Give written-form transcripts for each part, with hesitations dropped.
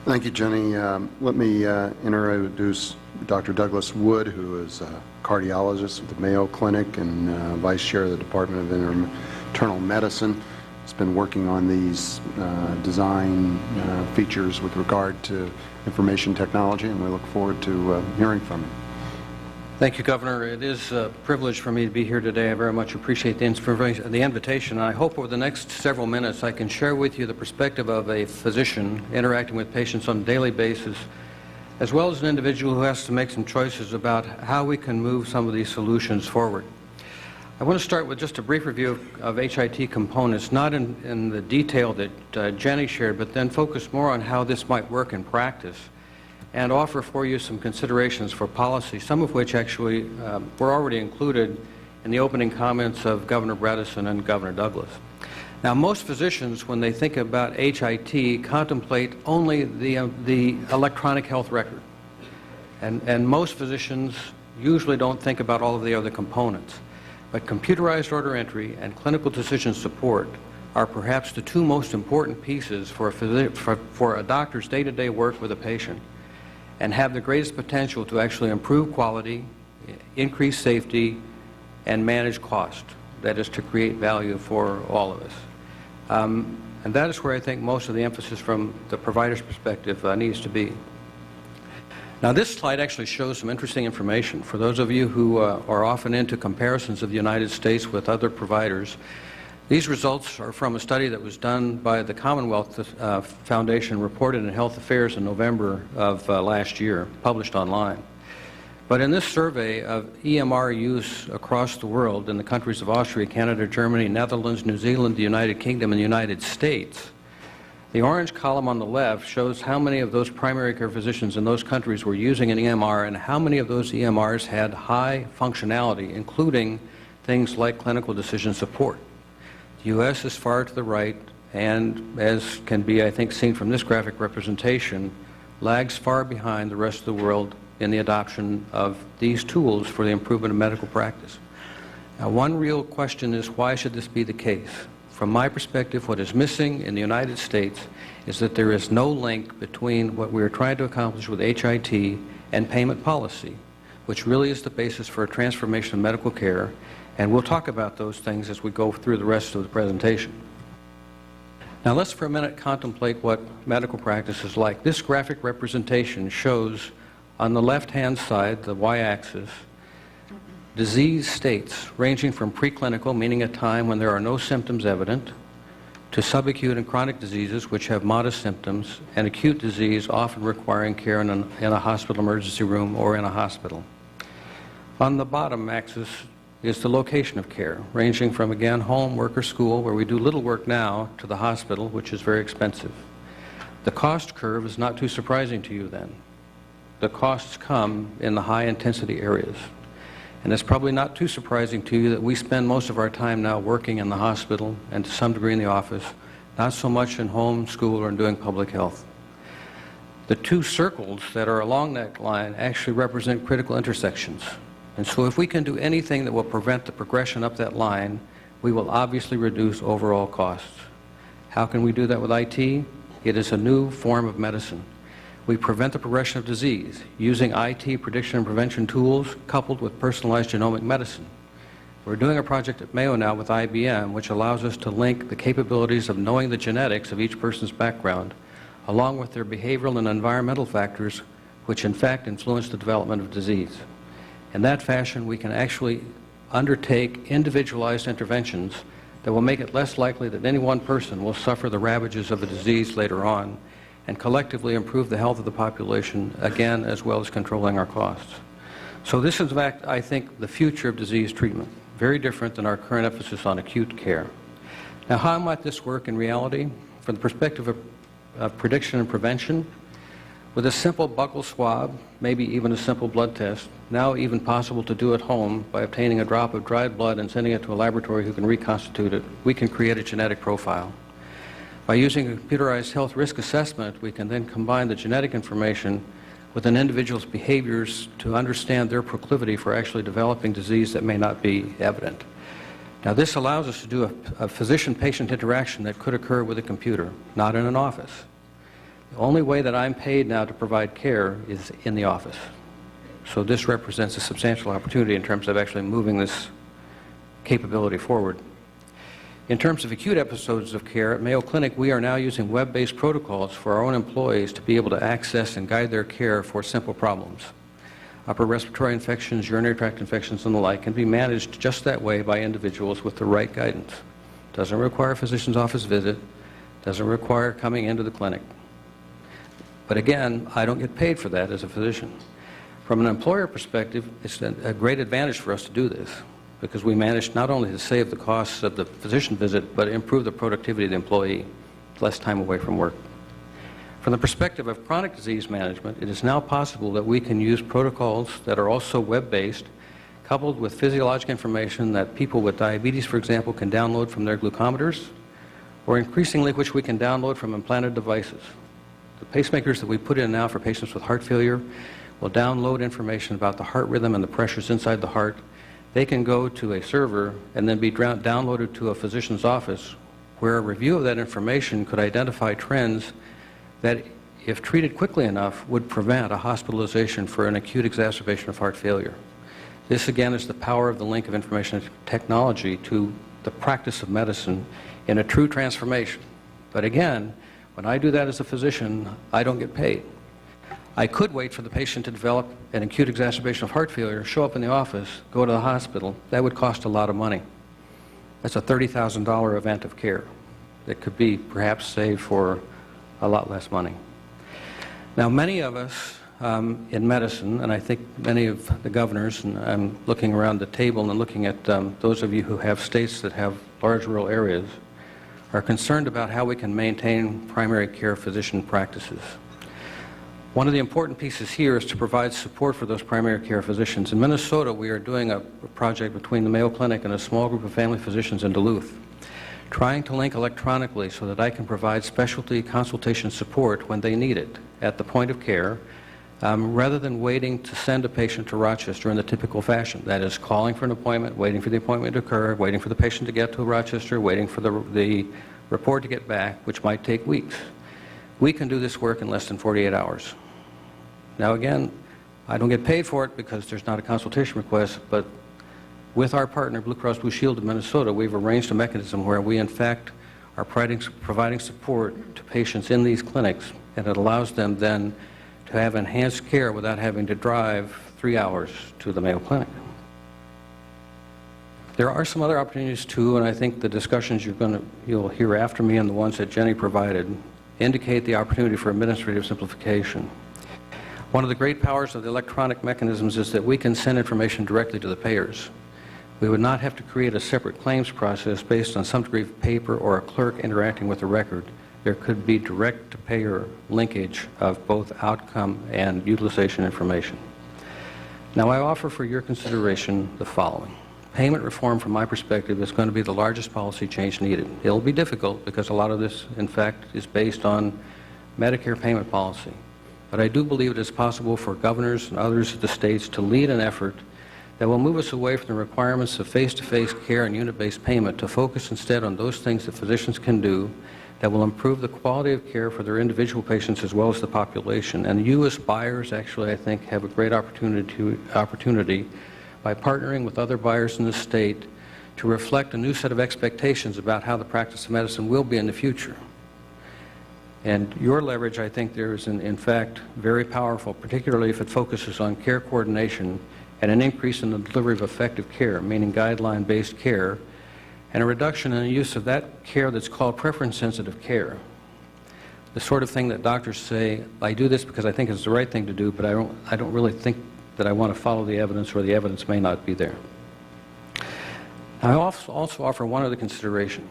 Thank you, Jenny. Let me introduce Dr. Douglas Wood, who is a cardiologist at the Mayo Clinic and Vice Chair of the Department of Internal Medicine. He's been working on these design features with regard to information technology, and we look forward to hearing from him. Thank you, Governor. It is a privilege for me to be here today. I very much appreciate the invitation. I hope over the next several minutes I can share with you the perspective of a physician interacting with patients on a daily basis, as well as an individual who has to make some choices about how we can move some of these solutions forward. I want to start with just a brief review of HIT components, not in the detail that Jenny shared, but then focus more on how this might work in practice, and offer for you some considerations for policy, some of which actually were already included in the opening comments of Governor Bredesen and Governor Douglas. Now, most physicians, when they think about HIT, contemplate only the electronic health record. And most physicians usually don't think about all of the other components. But computerized order entry and clinical decision support are perhaps the two most important pieces for a doctor's day-to-day work with a patient, and have the greatest potential to actually improve quality, increase safety, and manage cost. That is, to create value for all of us. And that is where I think most of the emphasis from the provider's perspective needs to be. Now, this slide actually shows some interesting information. For those of you who are often into comparisons of the United States with other providers, these results are from a study that was done by the Commonwealth Foundation, reported in Health Affairs in November of last year, published online. But in this survey of EMR use across the world in the countries of Austria, Canada, Germany, Netherlands, New Zealand, the United Kingdom, and the United States, the orange column on the left shows how many of those primary care physicians in those countries were using an EMR and how many of those EMRs had high functionality, including things like clinical decision support. The U.S. is far to the right, and as can be, I think, seen from this graphic representation, lags far behind the rest of the world in the adoption of these tools for the improvement of medical practice. Now, one real question is, why should this be the case? From my perspective, what is missing in the United States is that there is no link between what we are trying to accomplish with HIT and payment policy, which really is the basis for a transformation of medical care. And we'll talk about those things as we go through the rest of the presentation. Now, let's for a minute contemplate what medical practice is like. This graphic representation shows on the left-hand side, the y-axis, disease states ranging from preclinical, meaning a time when there are no symptoms evident, to subacute and chronic diseases which have modest symptoms, and acute disease often requiring care in a hospital emergency room or in a hospital. On the bottom axis is the location of care, ranging from, again, home, work, or school, where we do little work now, to the hospital, which is very expensive. The cost curve is not too surprising to you then. The costs come in the high-intensity areas. And it's probably not too surprising to you that we spend most of our time now working in the hospital and to some degree in the office, not so much in home, school, or in doing public health. The two circles that are along that line actually represent critical intersections. And so if we can do anything that will prevent the progression up that line, we will obviously reduce overall costs. How can we do that with IT? It is a new form of medicine. We prevent the progression of disease using IT prediction and prevention tools coupled with personalized genomic medicine. We're doing a project at Mayo now with IBM, which allows us to link the capabilities of knowing the genetics of each person's background, along with their behavioral and environmental factors, which in fact influence the development of disease. In that fashion, we can actually undertake individualized interventions that will make it less likely that any one person will suffer the ravages of a disease later on, and collectively improve the health of the population, again, as well as controlling our costs. So this is, in fact, I think, the future of disease treatment, very different than our current emphasis on acute care. Now, how might this work in reality? From the perspective of prediction and prevention, with a simple buccal swab, maybe even a simple blood test, now even possible to do at home by obtaining a drop of dried blood and sending it to a laboratory who can reconstitute it, we can create a genetic profile. By using a computerized health risk assessment, we can then combine the genetic information with an individual's behaviors to understand their proclivity for actually developing disease that may not be evident. Now, this allows us to do a physician-patient interaction that could occur with a computer, not in an office. The only way that I'm paid now to provide care is in the office. So this represents a substantial opportunity in terms of actually moving this capability forward. In terms of acute episodes of care, at Mayo Clinic, we are now using web-based protocols for our own employees to be able to access and guide their care for simple problems. Upper respiratory infections, urinary tract infections, and the like can be managed just that way by individuals with the right guidance. Doesn't require a physician's office visit, doesn't require coming into the clinic. But again, I don't get paid for that as a physician. From an employer perspective, it's a great advantage for us to do this, because we manage not only to save the costs of the physician visit, but improve the productivity of the employee, less time away from work. From the perspective of chronic disease management, it is now possible that we can use protocols that are also web-based, coupled with physiologic information that people with diabetes, for example, can download from their glucometers, or increasingly which we can download from implanted devices. The pacemakers that we put in now for patients with heart failure will download information about the heart rhythm and the pressures inside the heart. They can go to a server and then be downloaded to a physician's office, where a review of that information could identify trends that, if treated quickly enough, would prevent a hospitalization for an acute exacerbation of heart failure. This, again, is the power of the link of information technology to the practice of medicine in a true transformation. But again, when I do that as a physician, I don't get paid. I could wait for the patient to develop an acute exacerbation of heart failure, show up in the office, go to the hospital. That would cost a lot of money. That's a $30,000 event of care that could be perhaps saved for a lot less money. Now, many of us in medicine, and I think many of the governors, and I'm looking around the table and looking at those of you who have states that have large rural areas, are concerned about how we can maintain primary care physician practices. One of the important pieces here is to provide support for those primary care physicians. In Minnesota, we are doing a project between the Mayo Clinic and a small group of family physicians in Duluth, trying to link electronically so that I can provide specialty consultation support when they need it at the point of care, rather than waiting to send a patient to Rochester in the typical fashion. That is, calling for an appointment, waiting for the appointment to occur, waiting for the patient to get to Rochester, waiting for the report to get back, which might take weeks. We can do this work in less than 48 hours. Now again, I don't get paid for it because there's not a consultation request, but with our partner, Blue Cross Blue Shield of Minnesota, we've arranged a mechanism where we, in fact, are providing support to patients in these clinics, and it allows them then to have enhanced care without having to drive 3 hours to the Mayo Clinic. There are some other opportunities too, and I think the discussions you'll hear after me and the ones that Jenny provided indicate the opportunity for administrative simplification. One of the great powers of the electronic mechanisms is that we can send information directly to the payers. We would not have to create a separate claims process based on some degree of paper or a clerk interacting with the record. There could be direct-to-payer linkage of both outcome and utilization information. Now, I offer for your consideration the following. Payment reform, from my perspective, is going to be the largest policy change needed. It'll be difficult because a lot of this, in fact, is based on Medicare payment policy. But I do believe it is possible for governors and others of the states to lead an effort that will move us away from the requirements of face-to-face care and unit-based payment to focus instead on those things that physicians can do that will improve the quality of care for their individual patients as well as the population. And you as buyers actually, I think, have a great opportunity by partnering with other buyers in the state to reflect a new set of expectations about how the practice of medicine will be in the future. And your leverage, I think, there is, in fact, very powerful, particularly if it focuses on care coordination and an increase in the delivery of effective care, meaning guideline-based care, and a reduction in the use of that care that's called preference-sensitive care. The sort of thing that doctors say, I do this because I think it's the right thing to do, but I don't really think that I want to follow the evidence, or the evidence may not be there. I also offer one other consideration.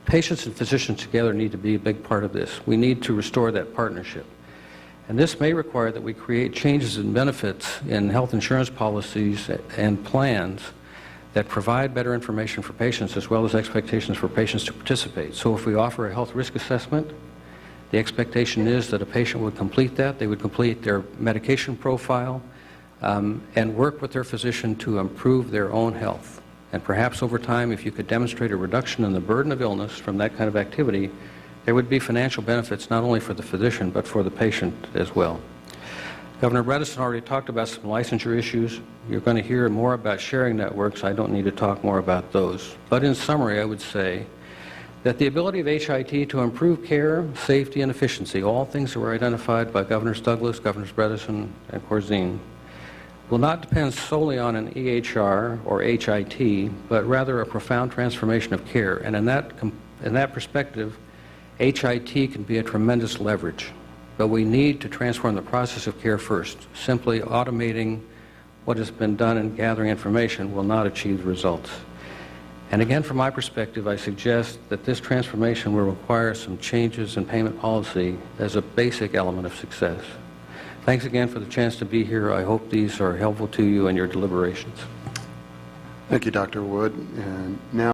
Patients and physicians together need to be a big part of this. We need to restore that partnership. And this may require that we create changes in benefits in health insurance policies and plans that provide better information for patients as well as expectations for patients to participate. So if we offer a health risk assessment, the expectation is that a patient would complete that, they would complete their medication profile, and work with their physician to improve their own health. And perhaps over time, if you could demonstrate a reduction in the burden of illness from that kind of activity, There would be financial benefits not only for the physician but for the patient as well. Governor Bredesen already talked about some licensure issues. You're going to hear more about sharing networks. I don't need to talk more about those. But in summary, I would say that the ability of HIT to improve care, safety, and efficiency, all things that were identified by Governors Douglas, Governors Bredesen, and Corzine, will not depend solely on an EHR or HIT, but rather a profound transformation of care. And in that perspective, HIT can be a tremendous leverage. But we need to transform the process of care first. Simply automating what has been done in gathering information will not achieve the results. And again, from my perspective, I suggest that this transformation will require some changes in payment policy as a basic element of success. Thanks again for the chance to be here. I hope these are helpful to you in your deliberations. Thank you, Dr. Wood. And now